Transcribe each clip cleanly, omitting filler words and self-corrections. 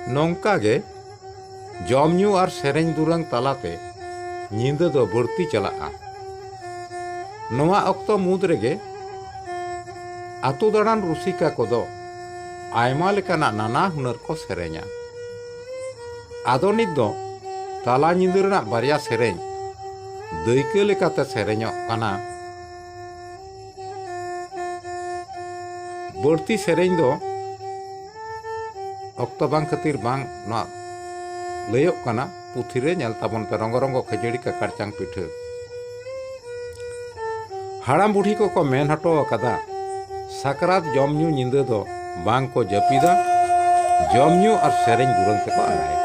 नौका गे जमन्यू और सेरें दुरंग तलाते नींद दो बढ़ती चला नवा अक्तो मुद रेगे आतु दाड़ान रुसिका कोदो आयमा लेकाना नाना हुनर को सेरेंया आदो नित दो ताला नींद रेना बारिया सेरें दैके लेकाते सेरेंयो काना बढ़ती सेरें दो अक्तो बांग खातिर बांग ना लयक काना पुथिरे नेल ताबन पे रंग रंग खजड़ी का कारचांग पिठे हाड़ाम बुढ़ी को मेन हटो कदा साकरात जमन्यू नींद दो बांग को जपीदा जमन्यू और सेरें दुरंग ते को आराय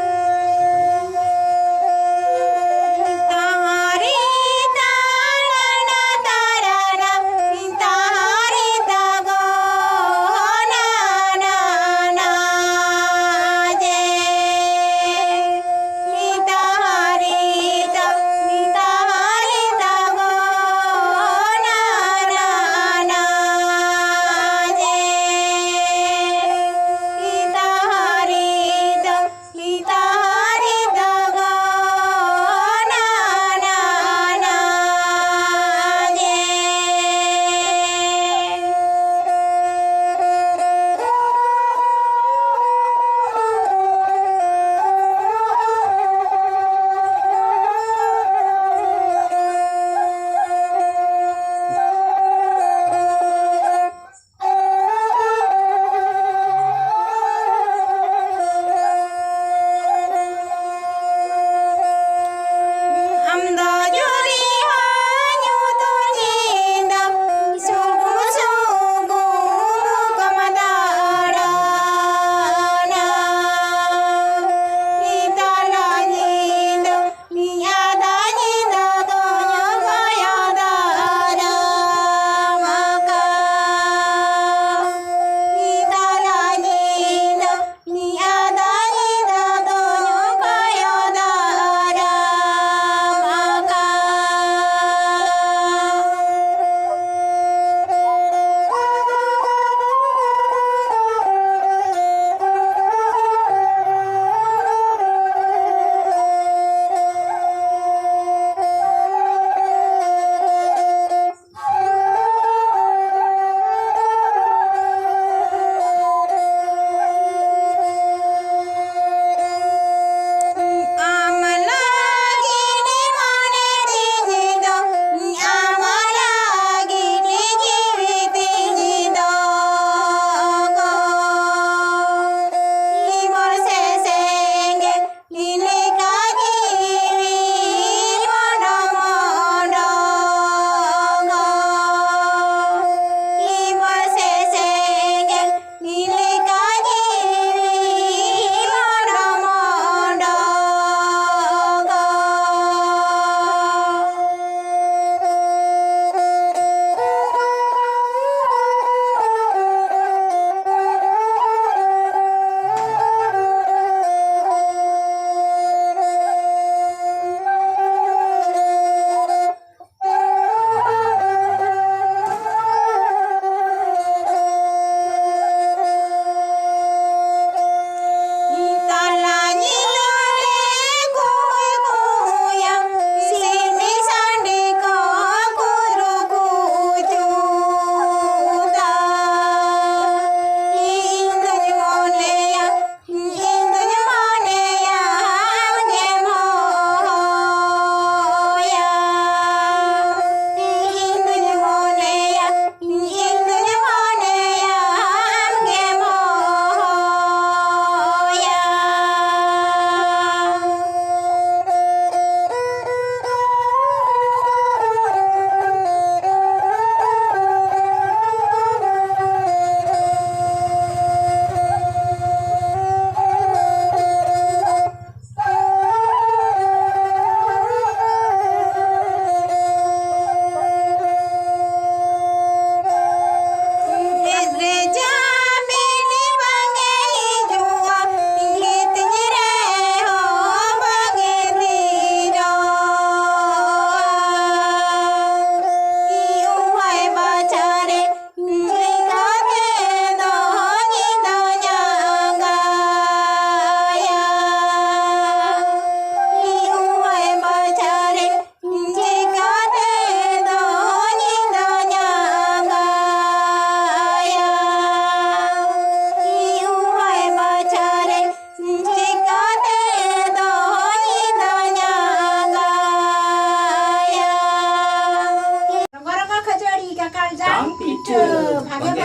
Ita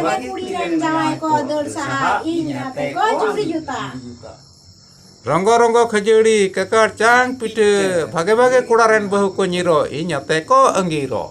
भागे कुड़ी रेन जावाई को दौड़ सहा इन आते को चुड़ी जुता रंगो रंगो खजड़ी ककर चांग पिठे भागे भागे कुड़ा रेन बहु को निरो इन आते को अंगीरो